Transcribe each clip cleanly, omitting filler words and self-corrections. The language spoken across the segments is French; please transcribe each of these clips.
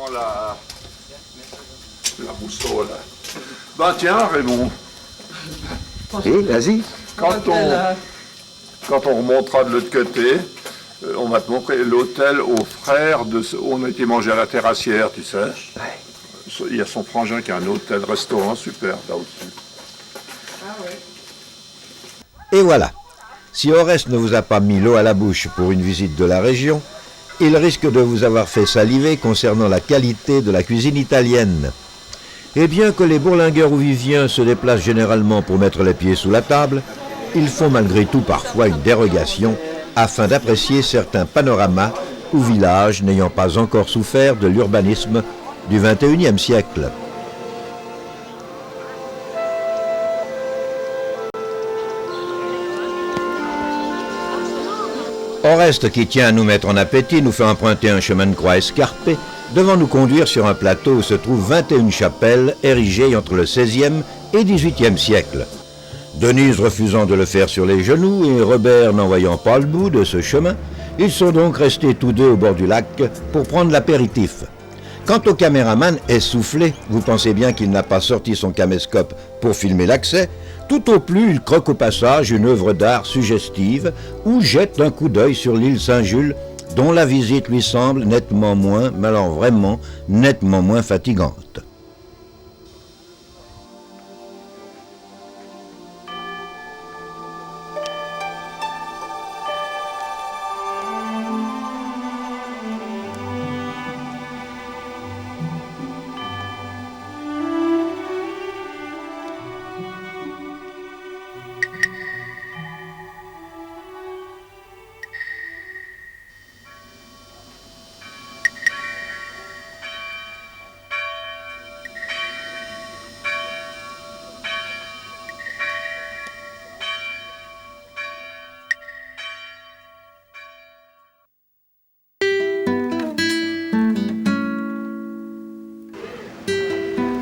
prends la boussole. Ben tiens, Raymond. Oui, vas-y. Quand on remontera de l'autre côté, on va te montrer l'hôtel aux frères où on a été manger à la terrassière, tu sais. Ouais. Il y a son frangin qui a un hôtel-restaurant super là au-dessus. Ah ouais. Et voilà. Si Oreste ne vous a pas mis l'eau à la bouche pour une visite de la région, il risque de vous avoir fait saliver concernant la qualité de la cuisine italienne. Et bien que les bourlingueurs ou viviens se déplacent généralement pour mettre les pieds sous la table, ils font malgré tout parfois une dérogation afin d'apprécier certains panoramas ou villages n'ayant pas encore souffert de l'urbanisme du XXIe siècle. Oreste, qui tient à nous mettre en appétit, nous fait emprunter un chemin de croix escarpé devant nous conduire sur un plateau où se trouvent 21 chapelles érigées entre le XVIe et XVIIIe siècle. Denise refusant de le faire sur les genoux et Robert n'en voyant pas le bout de ce chemin, ils sont donc restés tous deux au bord du lac pour prendre l'apéritif. Quant au caméraman essoufflé, vous pensez bien qu'il n'a pas sorti son caméscope pour filmer l'accès, tout au plus il croque au passage une œuvre d'art suggestive ou jette un coup d'œil sur l'île Saint-Jules dont la visite lui semble nettement moins, mais alors vraiment nettement moins fatigante.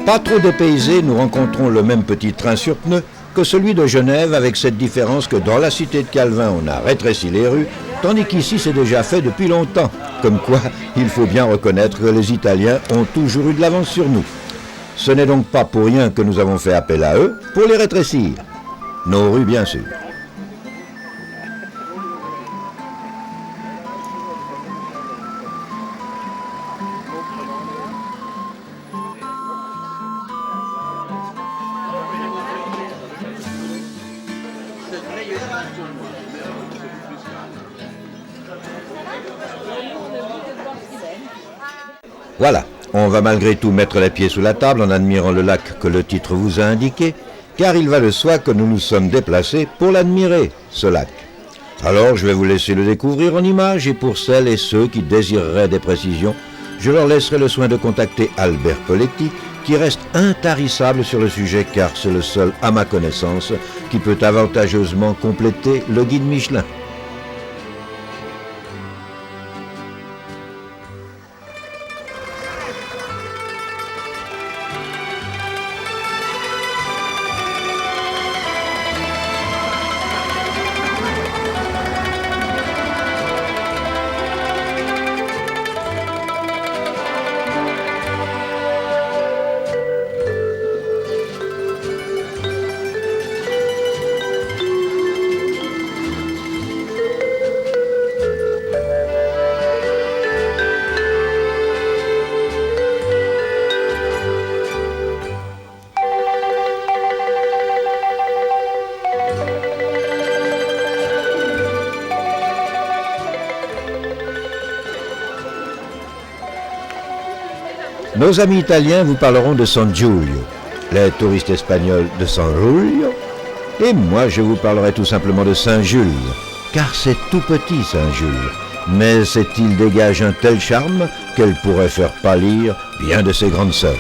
Pas trop dépaysés, nous rencontrons le même petit train sur pneus que celui de Genève, avec cette différence que dans la cité de Calvin, on a rétréci les rues, tandis qu'ici c'est déjà fait depuis longtemps. Comme quoi, il faut bien reconnaître que les Italiens ont toujours eu de l'avance sur nous. Ce n'est donc pas pour rien que nous avons fait appel à eux pour les rétrécir. Nos rues, bien sûr. Voilà, on va malgré tout mettre les pieds sous la table en admirant le lac que le titre vous a indiqué, car il va de soi que nous nous sommes déplacés pour l'admirer, ce lac. Alors je vais vous laisser le découvrir en images et pour celles et ceux qui désireraient des précisions, je leur laisserai le soin de contacter Albert Poletti, qui reste intarissable sur le sujet car c'est le seul, à ma connaissance, qui peut avantageusement compléter le guide Michelin. Nos amis italiens vous parleront de San Giulio, les touristes espagnols de San Giulio, et moi je vous parlerai tout simplement de Saint-Jules, car c'est tout petit Saint-Jules, mais cette île dégage un tel charme qu'elle pourrait faire pâlir bien de ses grandes sœurs.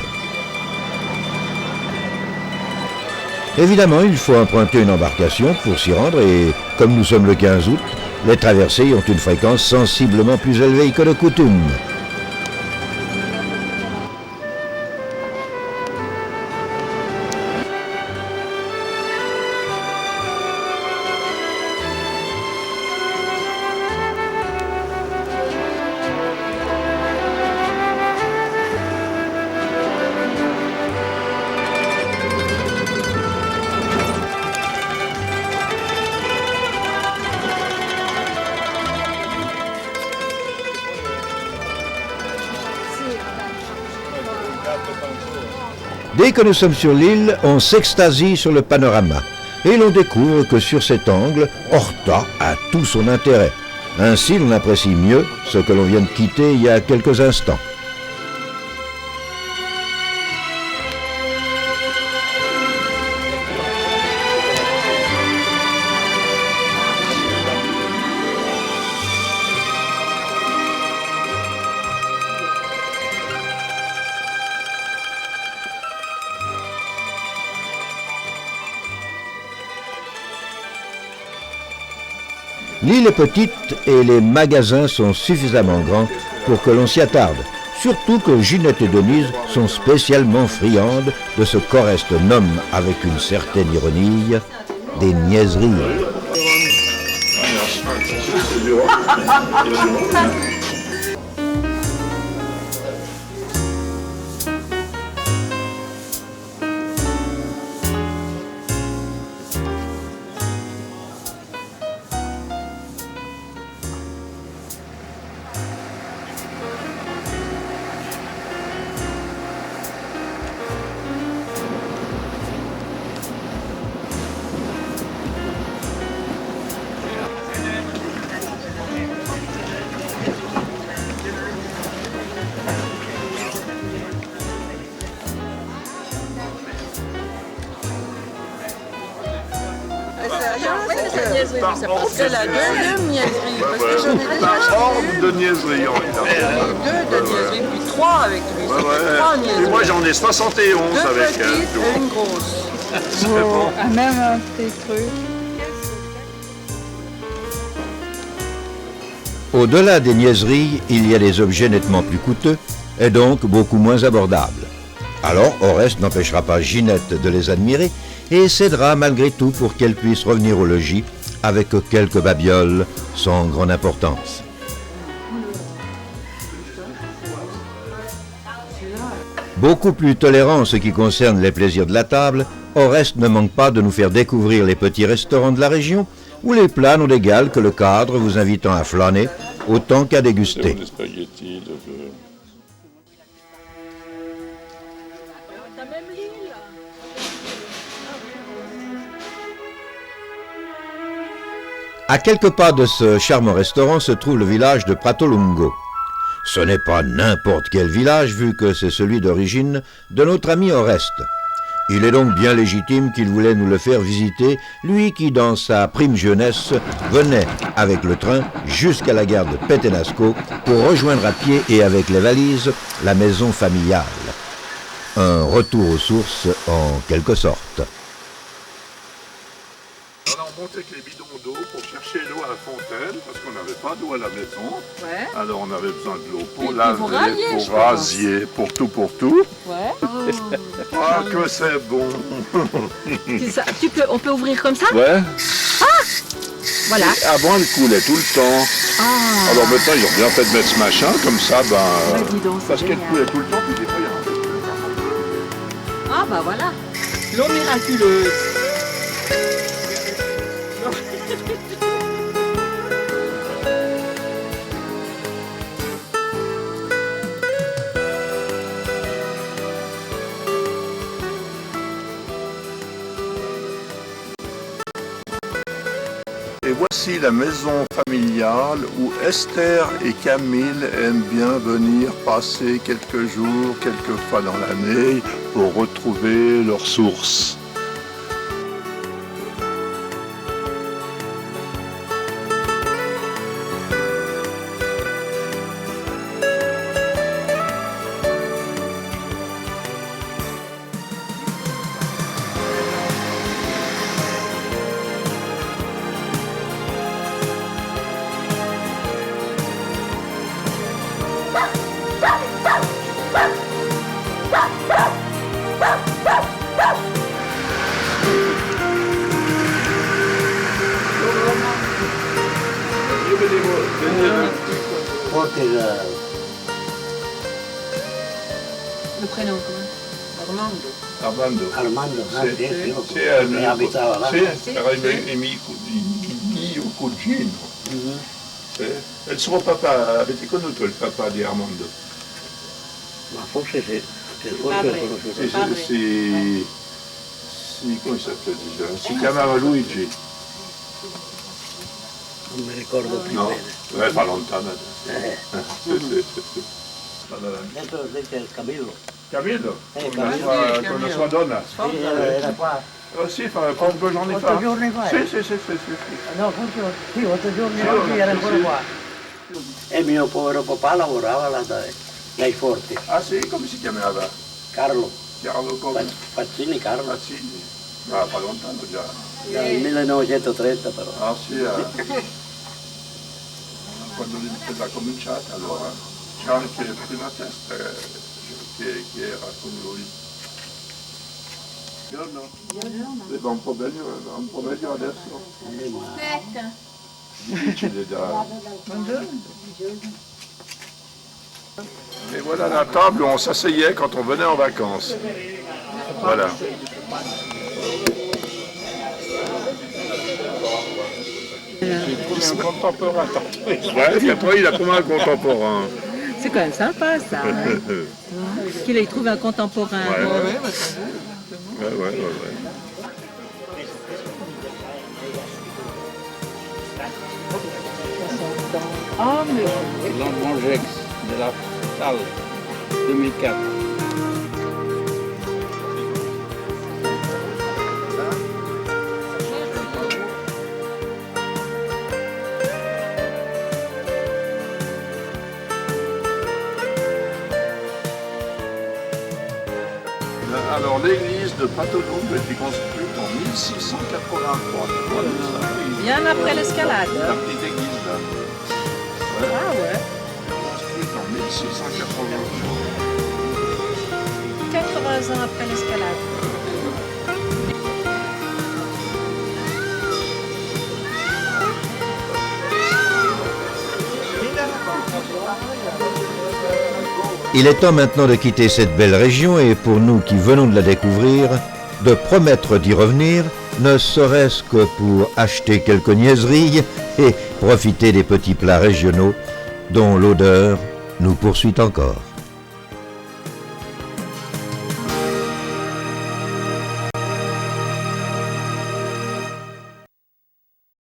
Évidemment, il faut emprunter une embarcation pour s'y rendre et, comme nous sommes le 15 août, les traversées ont une fréquence sensiblement plus élevée que de coutume. Dès que nous sommes sur l'île, on s'extasie sur le panorama. Et l'on découvre que sur cet angle, Horta a tout son intérêt. Ainsi, l'on apprécie mieux ce que l'on vient de quitter il y a quelques instants. L'île est petite et les magasins sont suffisamment grands pour que l'on s'y attarde. Surtout que Ginette et Denise sont spécialement friandes de ce qu'Oreste nomme avec une certaine ironie des niaiseries. C'est la deuxième niaiserie. Parce que j'en ai déjà Par ordre de niaiserie. deux de niaiseries, puis trois avec lui. Trois niaiseries. Et moi j'en ai 71 deux avec petites et une grosse. C'est bon. Même un petit truc. Au-delà des niaiseries, il y a des objets nettement plus coûteux et donc beaucoup moins abordables. Alors Oreste n'empêchera pas Ginette de les admirer et cédera malgré tout pour qu'elle puisse revenir au logis avec quelques babioles sans grande importance. Beaucoup plus tolérant en ce qui concerne les plaisirs de la table, Oreste ne manque pas de nous faire découvrir les petits restaurants de la région où les plats n'ont d'égal que le cadre vous invitant à flâner autant qu'à déguster. Des spaghettis, À quelques pas de ce charmant restaurant se trouve le village de Pratolungo. Ce n'est pas n'importe quel village vu que c'est celui d'origine de notre ami Oreste. Il est donc bien légitime qu'il voulait nous le faire visiter, lui qui dans sa prime jeunesse venait avec le train jusqu'à la gare de Petenasco pour rejoindre à pied et avec les valises la maison familiale. Un retour aux sources en quelque sorte. Alors on montait avec les bidons d'eau pour chercher l'eau à la fontaine, parce qu'on n'avait pas d'eau à la maison. Ouais. Alors on avait besoin de l'eau pour Et laver, pour railler, je pour rasier, pour tout. Ouais. Ah que c'est bon. On peut ouvrir comme ça? Ouais. Voilà. Avant elle coulait tout le temps. Ah. Alors maintenant ils ont bien fait de mettre ce machin, comme ça, Ouais, dis donc, c'est parce qu'elle génial. coulait tout le temps, puis des fois il y en a. Ah bah voilà. L'eau miraculeuse. Et voici la maison familiale où Esther et Camille aiment bien venir passer quelques jours, quelques fois dans l'année, pour retrouver leurs sources. Le prénom comment? Armando. Armando. Mi abitava là. mio cugino. È il suo papà, avete conosciuto il papà di Armando? Ma forse sì. Come si dice? Si chiamava Luigi. Non mi ricordo più No, bene. fa lontano. Sì. Dentro c'è il Camillo. Capito? Camillo. Con la sua donna. Sì, era qua. Sì, pochi giorni fa. 8 giorni fa? Sì. No, forse sì, 8 giorni fa era ancora qua. E mio povero papà lavorava là dai forti. Ah sì, come si chiamava? Carlo, Carlo come? Fazzini Carlo. Mazzini. Ma fa lontano già. Dal 1930 però. Ah sì, quando l'ha cominciata allora c'era anche il prima testa che era con lui. Va un po' meglio adesso. Difficile da... Et voilà la table où on s'asseyait quand on venait en vacances. Voilà. J'ai trouvé un contemporain. Ouais, puis après il a trouvé un contemporain. C'est quand même sympa ça. Hein. Qu'il ait trouvé un contemporain. Ouais. Ah, mais... L'Angex de la salle 2004. Alors l'église de Patonou a été construite en 1683. Bien après l'escalade. La petite église là. Ah ouais. Construite en 1683. 80 ans après l'escalade. Il est temps maintenant de quitter cette belle région et pour nous qui venons de la découvrir, de promettre d'y revenir, ne serait-ce que pour acheter quelques niaiseries et profiter des petits plats régionaux dont l'odeur nous poursuit encore.